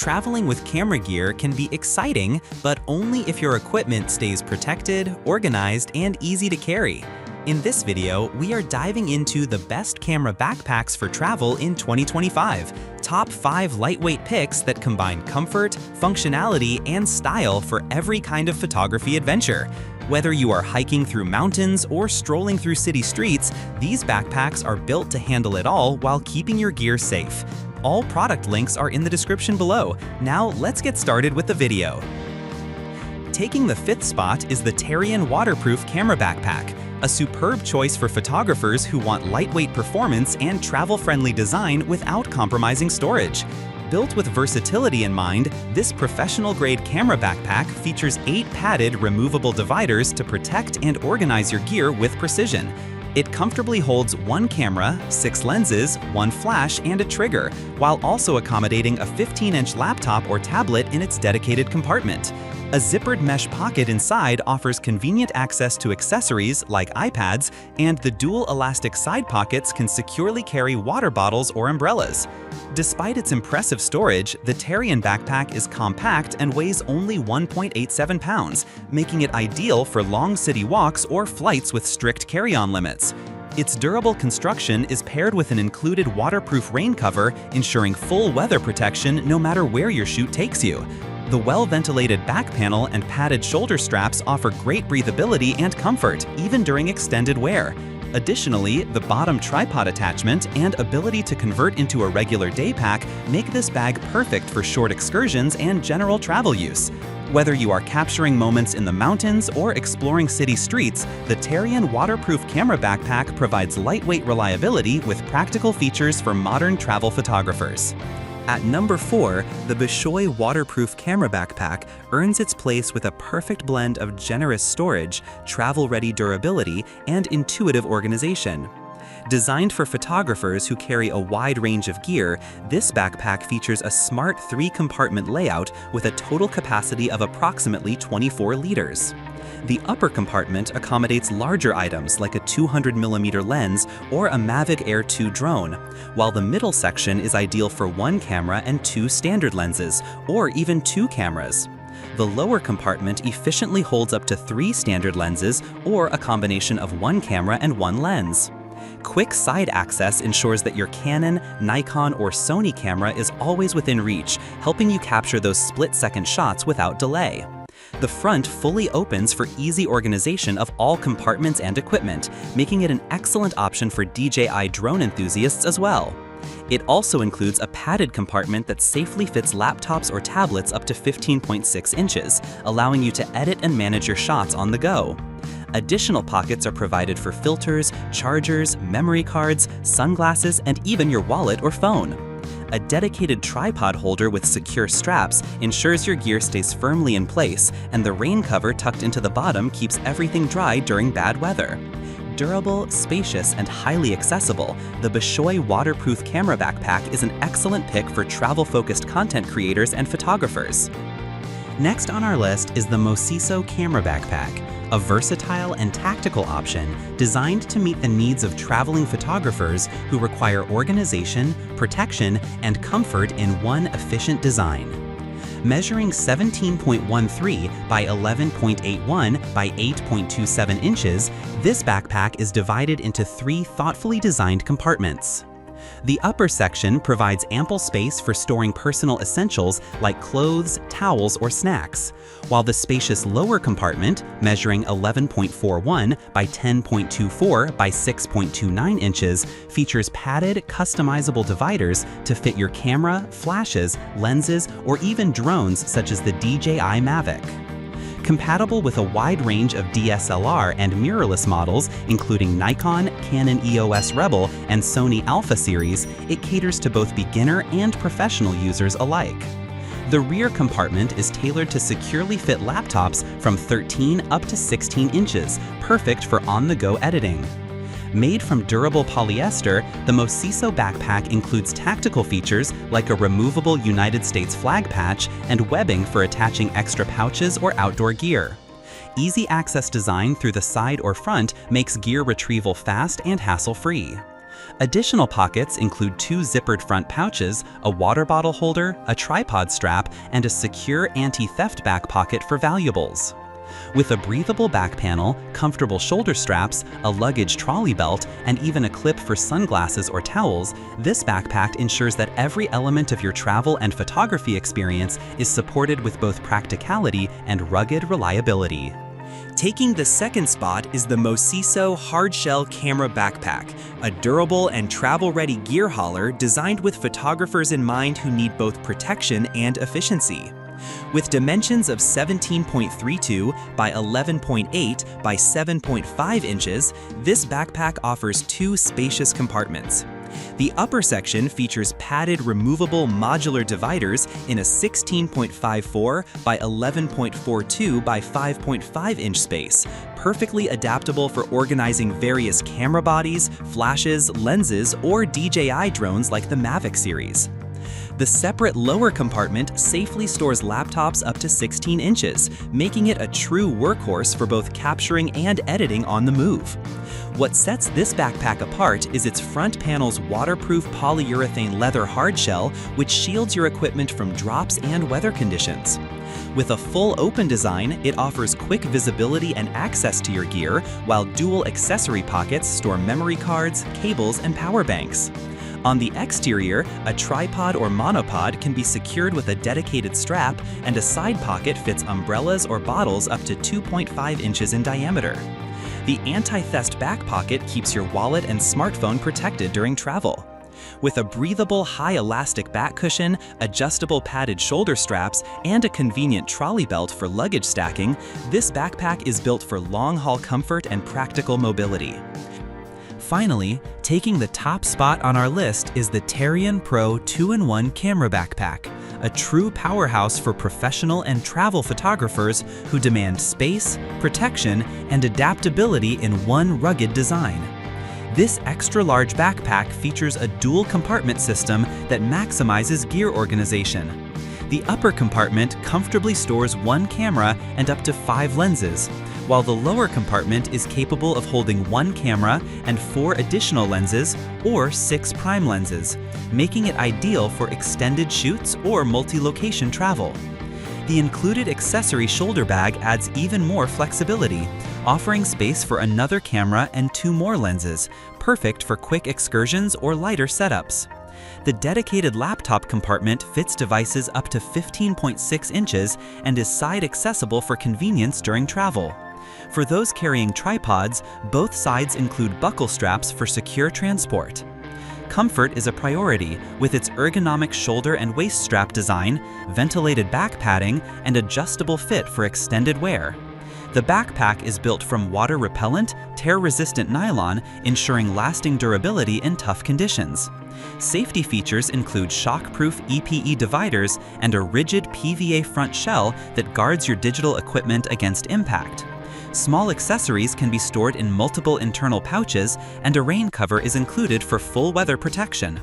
Traveling with camera gear can be exciting, but only if your equipment stays protected, organized, and easy to carry. In this video, we are diving into the best camera backpacks for travel in 2025. Top 5 lightweight picks that combine comfort, functionality, and style for every kind of photography adventure. Whether you are hiking through mountains or strolling through city streets, these backpacks are built to handle it all while keeping your gear safe. All product links are in the description below. Now let's get started with the video. Taking the 5th spot is the Tarion waterproof camera backpack, a superb choice for photographers who want lightweight performance and travel-friendly design without compromising storage. Built with versatility in mind, this professional-grade camera backpack features 8 padded removable dividers to protect and organize your gear with precision. It comfortably holds 1 camera, 6 lenses, 1 flash, and a trigger, while also accommodating a 15-inch laptop or tablet in its dedicated compartment. A zippered mesh pocket inside offers convenient access to accessories like iPads, and the dual elastic side pockets can securely carry water bottles or umbrellas. Despite its impressive storage, the Tarion backpack is compact and weighs only 1.87 pounds, making it ideal for long city walks or flights with strict carry-on limits. Its durable construction is paired with an included waterproof rain cover, ensuring full weather protection no matter where your shoot takes you. The well-ventilated back panel and padded shoulder straps offer great breathability and comfort, even during extended wear. Additionally, the bottom tripod attachment and ability to convert into a regular day pack make this bag perfect for short excursions and general travel use. Whether you are capturing moments in the mountains or exploring city streets, the Tarion waterproof camera backpack provides lightweight reliability with practical features for modern travel photographers. At number 4, the Beschoi waterproof camera backpack earns its place with a perfect blend of generous storage, travel-ready durability, and intuitive organization. Designed for photographers who carry a wide range of gear, this backpack features a smart 3-compartment layout with a total capacity of approximately 24 liters. The upper compartment accommodates larger items like a 200mm lens or a Mavic Air 2 drone, while the middle section is ideal for 1 camera and 2 standard lenses, or even 2 cameras. The lower compartment efficiently holds up to 3 standard lenses or a combination of 1 camera and 1 lens. Quick side access ensures that your Canon, Nikon, or Sony camera is always within reach, helping you capture those split-second shots without delay. The front fully opens for easy organization of all compartments and equipment, making it an excellent option for DJI drone enthusiasts as well. It also includes a padded compartment that safely fits laptops or tablets up to 15.6 inches, allowing you to edit and manage your shots on the go. Additional pockets are provided for filters, chargers, memory cards, sunglasses, and even your wallet or phone. A dedicated tripod holder with secure straps ensures your gear stays firmly in place, and the rain cover tucked into the bottom keeps everything dry during bad weather. Durable, spacious, and highly accessible, the Beschoi waterproof camera backpack is an excellent pick for travel-focused content creators and photographers. Next on our list is the Mosiso camera backpack, a versatile and tactical option designed to meet the needs of traveling photographers who require organization, protection, and comfort in one efficient design. Measuring 17.13 by 11.81 by 8.27 inches, this backpack is divided into 3 thoughtfully designed compartments. The upper section provides ample space for storing personal essentials like clothes, towels, or snacks, while the spacious lower compartment, measuring 11.41 by 10.24 by 6.29 inches, features padded, customizable dividers to fit your camera, flashes, lenses, or even drones such as the DJI Mavic. Compatible with a wide range of DSLR and mirrorless models, including Nikon, Canon EOS Rebel, and Sony Alpha series, it caters to both beginner and professional users alike. The rear compartment is tailored to securely fit laptops from 13 up to 16 inches, perfect for on-the-go editing. Made from durable polyester, the Mosiso backpack includes tactical features like a removable United States flag patch and webbing for attaching extra pouches or outdoor gear. Easy access design through the side or front makes gear retrieval fast and hassle-free. Additional pockets include 2 zippered front pouches, a water bottle holder, a tripod strap, and a secure anti-theft back pocket for valuables. With a breathable back panel, comfortable shoulder straps, a luggage trolley belt, and even a clip for sunglasses or towels, this backpack ensures that every element of your travel and photography experience is supported with both practicality and rugged reliability. Taking the second spot is the Mosiso Hardshell Camera Backpack, a durable and travel-ready gear hauler designed with photographers in mind who need both protection and efficiency. With dimensions of 17.32 by 11.8 by 7.5 inches, this backpack offers 2 spacious compartments. The upper section features padded removable modular dividers in a 16.54 by 11.42 by 5.5 inch space, perfectly adaptable for organizing various camera bodies, flashes, lenses, or DJI drones like the Mavic series. The separate lower compartment safely stores laptops up to 16 inches, making it a true workhorse for both capturing and editing on the move. What sets this backpack apart is its front panel's waterproof polyurethane leather hardshell, which shields your equipment from drops and weather conditions. With a full open design, it offers quick visibility and access to your gear, while dual accessory pockets store memory cards, cables, and power banks. On the exterior, a tripod or monopod can be secured with a dedicated strap, and a side pocket fits umbrellas or bottles up to 2.5 inches in diameter. The anti-theft back pocket keeps your wallet and smartphone protected during travel. With a breathable, high-elastic back cushion, adjustable padded shoulder straps, and a convenient trolley belt for luggage stacking, this backpack is built for long-haul comfort and practical mobility. Finally, taking the top spot on our list is the Tarion Pro 2-in-1 Camera Backpack, a true powerhouse for professional and travel photographers who demand space, protection, and adaptability in one rugged design. This extra-large backpack features a dual compartment system that maximizes gear organization. The upper compartment comfortably stores 1 camera and up to 5 lenses, while the lower compartment is capable of holding 1 camera and 4 additional lenses or 6 prime lenses, making it ideal for extended shoots or multi-location travel. The included accessory shoulder bag adds even more flexibility, offering space for another camera and 2 more lenses, perfect for quick excursions or lighter setups. The dedicated laptop compartment fits devices up to 15.6 inches and is side accessible for convenience during travel. For those carrying tripods, both sides include buckle straps for secure transport. Comfort is a priority with its ergonomic shoulder and waist strap design, ventilated back padding, and adjustable fit for extended wear. The backpack is built from water-repellent, tear-resistant nylon, ensuring lasting durability in tough conditions. Safety features include shock-proof EPE dividers and a rigid PVA front shell that guards your digital equipment against impact. Small accessories can be stored in multiple internal pouches, and a rain cover is included for full weather protection.